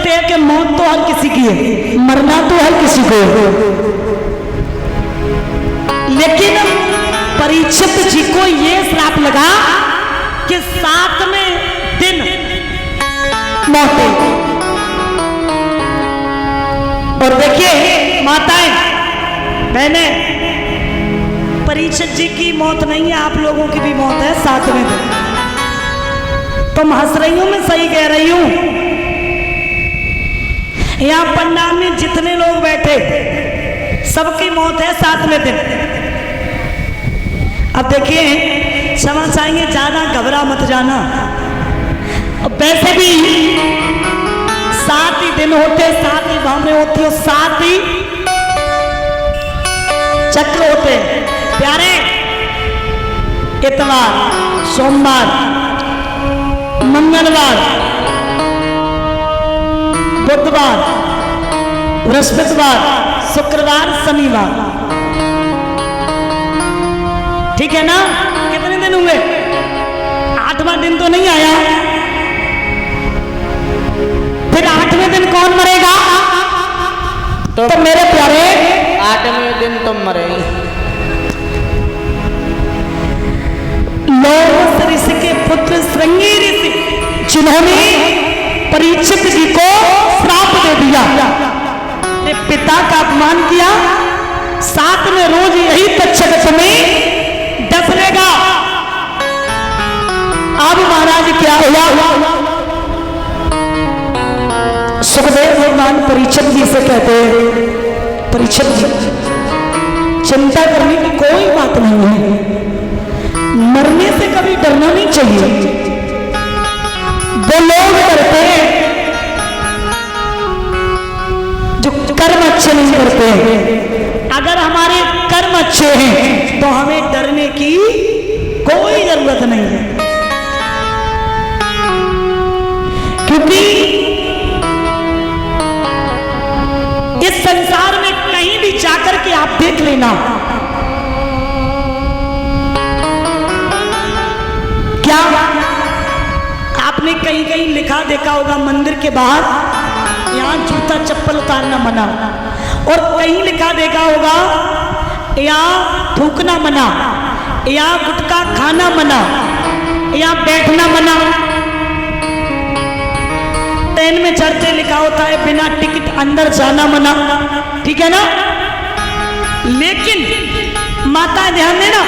समझते हैं कि मौत तो हर किसी की है, मरना तो हर किसी को है, लेकिन परीक्षित जी को ये श्राप लगा कि 7वें दिन मौत। और देखिए माताएं बहनें, परीक्षित जी की मौत नहीं है, आप लोगों की भी मौत है 7वें दिन। तुम हंस रही हो, मैं सही कह रही हूं। यहां पंडाल में जितने लोग बैठे सबकी मौत है 7वें दिन। अब देखिए क्षमा चाहेंगे, ज्यादा घबरा मत जाना। वैसे भी 7 ही दिन होते, 7 ही भावनें होती हो, 7 ही चक्र होते प्यारे। इतवार, सोमवार, मंगलवार, बुधवार, बृहस्पतिवार, शुक्रवार, शनिवार, ठीक है ना? कितने दिन हुए? 8वां दिन तो नहीं आया। फिर 8वें दिन कौन मरेगा? तो मेरे प्यारे 8वें दिन तुम मरेगी। लौह ऋषि के पुत्र श्रृंगी ऋषि जिन्होंने परीक्षित जी को श्राप दे दिया, अपने पिता का अपमान किया, 7वें रोज यही तक्षक में डस लेगा। अब महाराज क्या हुआ? सुखदेव भगवान परीक्षित जी से कहते हैं, परीक्षित जी चिंता करने की कोई बात नहीं है, मरने से कभी डरना नहीं चाहिए। वो लोग डरते हैं जो कर्म अच्छे नहीं करते हैं। अगर हमारे कर्म अच्छे हैं तो हमें डरने की कोई जरूरत नहीं है, क्योंकि इस संसार में कहीं भी जाकर के आप देख लेना, क्या आपने कहीं कहीं लिखा देखा होगा मंदिर के बाहर यहां जूता चप्पल उतारना मना, और कहीं लिखा देखा होगा यहां थूकना मना, यहां गुटखा खाना मना, यहां बैठना मना। ट्रेन में चढ़ते लिखा होता है बिना टिकट अंदर जाना मना, ठीक है ना? लेकिन माता ध्यान देना,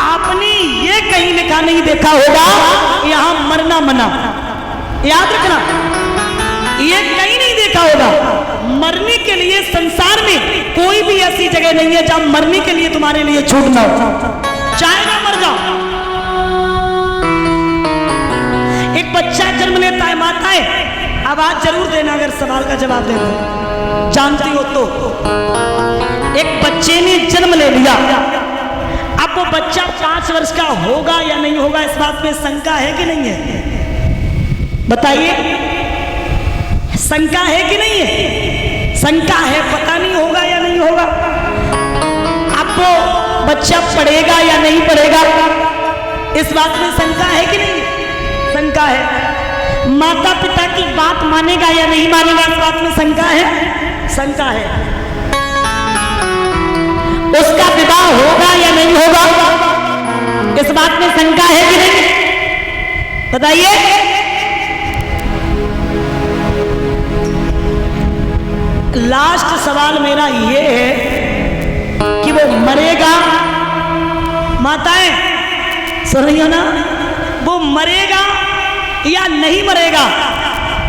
आपने ये कहीं लिखा नहीं देखा होगा यहां मरना मना। याद रखना, ये कहीं नहीं देखा होगा। मरने के लिए संसार में कोई भी ऐसी जगह नहीं है जहां मरने के लिए तुम्हारे लिए छूट ना हो, चाहे ना मर जाओ। एक बच्चा जन्म लेता है, माताएं आवाज जरूर देना अगर सवाल का जवाब देना जानती हो तो। एक बच्चे ने जन्म ले लिया, अब वो बच्चा 5 वर्ष का होगा या नहीं होगा, इस बात में शंका है कि नहीं है? बताइए, शंका है कि नहीं है? शंका है, पता नहीं होगा या नहीं होगा। अब वो बच्चा पढ़ेगा या नहीं पढ़ेगा, इस बात में शंका है कि नहीं? शंका है। माता पिता की बात मानेगा या नहीं मानेगा, इस बात में शंका है, शंका है। उसका विवाह होगा या नहीं होगा, इस बात में शंका है कि नहीं? बताइए। लास्ट सवाल मेरा ये है कि वो मरेगा, माताएं सुन रही हो ना, वो मरेगा या नहीं मरेगा,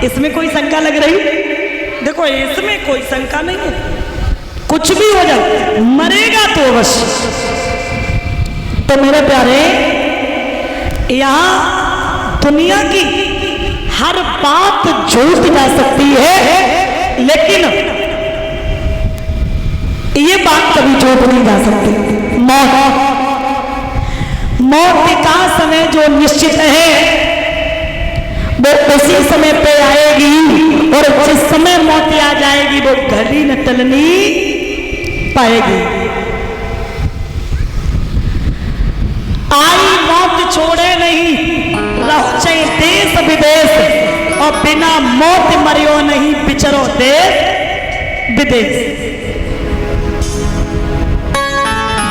इसमें कोई शंका लग रही? देखो इसमें कोई शंका नहीं है, कुछ भी हो जाए मरेगा तो अवश्य। तो मेरे प्यारे, यहां दुनिया की हर बात झूठ जा सकती है, लेकिन ये बात कभी झूठ नहीं जा सकती। मौत का समय जो निश्चित है वो उसी समय पे आएगी, और जिस समय मौत आ जाएगी वो घड़ी न टलनी पाएगी। आई मौत छोड़े नहीं, रहो चाहे देश विदेश, और बिना मौत मरियो नहीं देश विदेश।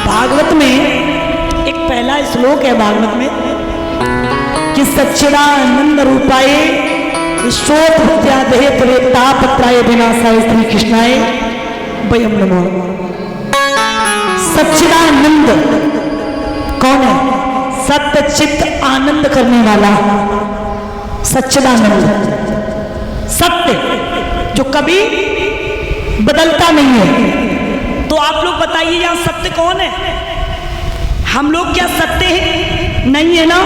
भागवत में एक पहला श्लोक है भागवत में कि सच्चिदानंद रूपाए विश्वोत्पत्त्यादेह त्रेतापत्राय विनाशाय श्री कृष्णाय वयम नमः। सच्चिदानंद कौन है? सत्य चित्त आनंद करने वाला सच्चिदानंद, सत्य जो कभी बदलता नहीं है। तो आप लोग बताइए यहां सत्य कौन है? हम लोग क्या सत्य है? नहीं है ना।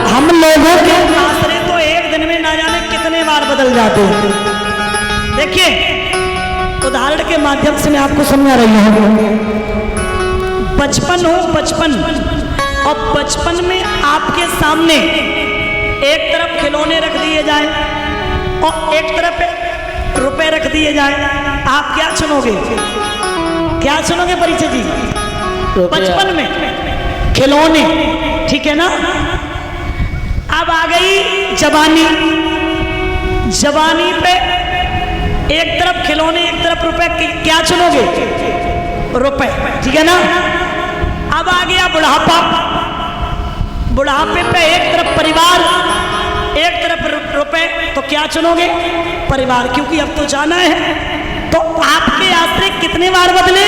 हम लोगों के आश्रय तो एक दिन में ना जाने कितने बार बदल जाते हैं। देखिए उदाहरण के माध्यम से मैं आपको समझा रही हूं। बचपन हो बचपन, और बचपन में आपके सामने एक तरफ खिलौने रख दिए जाए और एक तरफ रुपए रख दिए जाए, आप क्या चुनोगे? क्या चुनोगे परिचय जी? बचपन में खिलौने, ठीक है ना। अब आ गई जवानी, जवानी पे एक तरफ खिलौने एक तरफ रुपए, क्या चुनोगे? रुपए, ठीक है ना। अब आ गया बुढ़ापा, बुढ़ापे पे एक तरफ परिवार एक तरफ रुपए, तो क्या चुनोगे? परिवार, क्योंकि अब तो जाना है। तो आपके आश्रय कितने बार बदले?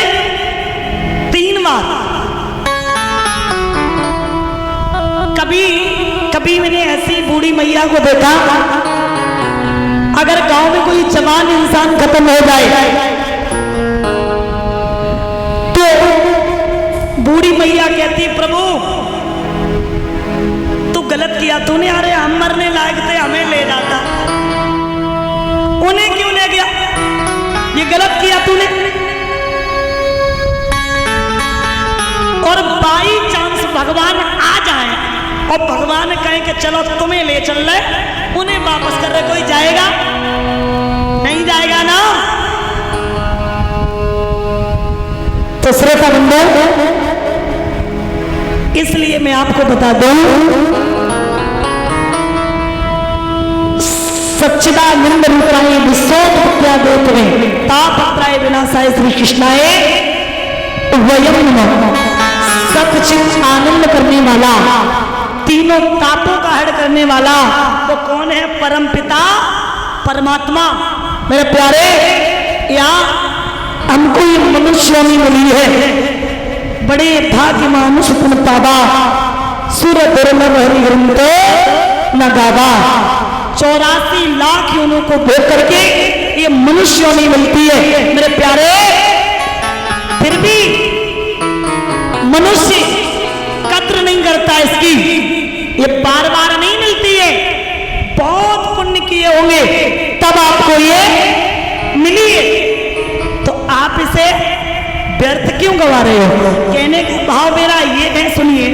3 बार। कभी मैंने ऐसी बूढ़ी मैया को देखा, अगर गांव में कोई जवान इंसान खत्म हो जाए तो बूढ़ी मैया कहती प्रभु तू गलत किया, तूने, अरे हम मरने लायक थे, हमें ले जाता, उन्हें क्यों ले गया? ये गलत किया तूने। और बाई चांस भगवान आ जाए और भगवान कहे कि चलो तुम्हें ले चल रहे, उन्हें वापस कर रहे, कोई जाएगा? नहीं जाएगा ना। तो श्रोता बंधु, इसलिए मैं आपको बता दूं, सच्चिदानंद रूपाय विश्वोत्पत्त्यादेह तापत्राय विनाशाय श्री कृष्णाय वयम नमः। सच्चिद आनंद करने वाला, तीनों तापों का हर करने वाला वो कौन है? परम पिता परमात्मा। मेरे प्यारे, यहाँ हमको ये मनुष्य मिली है, बड़े भाग्य मानुष पुन पावा, सुर दुर्लभ हरिहंत न गावा। 84 लाख योनों को भोग करके ये मनुष्य नहीं मिलती है मेरे प्यारे। फिर भी मनुष्य कद्र नहीं करता इसकी, ये बार बार नहीं मिलती है। बहुत पुण्य किए होंगे तब आपको ये मिली है, तो आप इसे व्यर्थ क्यों गवा रहे हो? कहने का भाव मेरा ये है, सुनिए।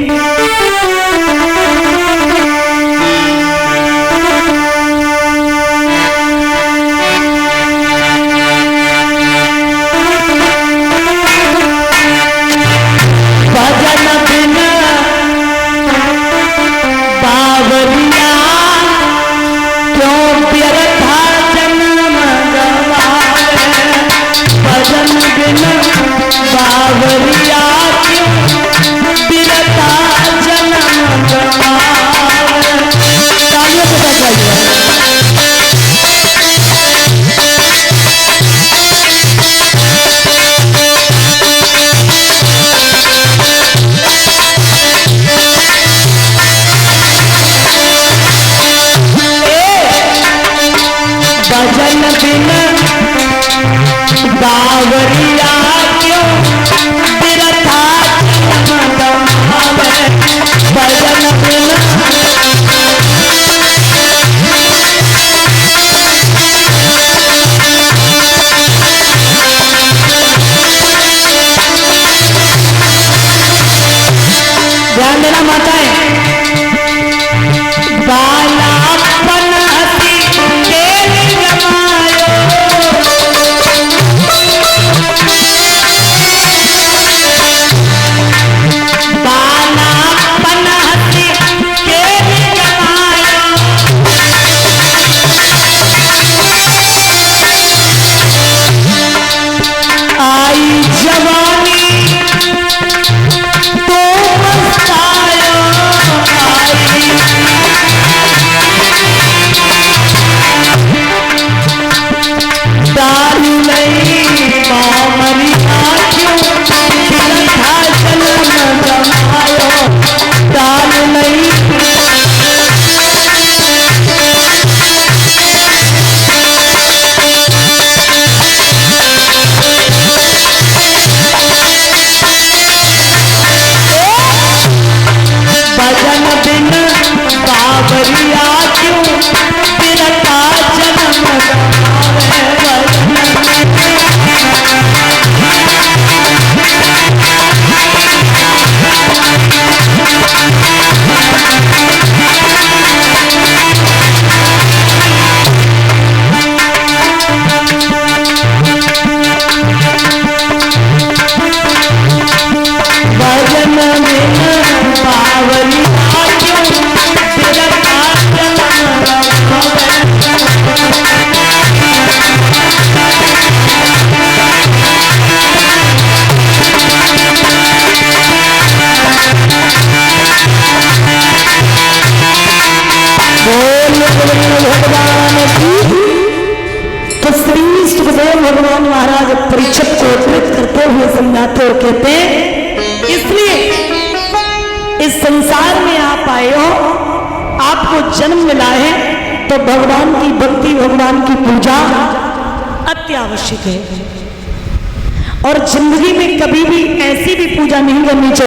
महाराज परीक्षित को उद्धृत करते हुए समझाते और कहते हैं, इसलिए इस संसार में आप आए हो, आपको जन्म मिला है तो भगवान की भक्ति, भगवान की पूजा अति आवश्यक है। और जिंदगी में कभी भी ऐसी भी पूजा नहीं करनी चाहिए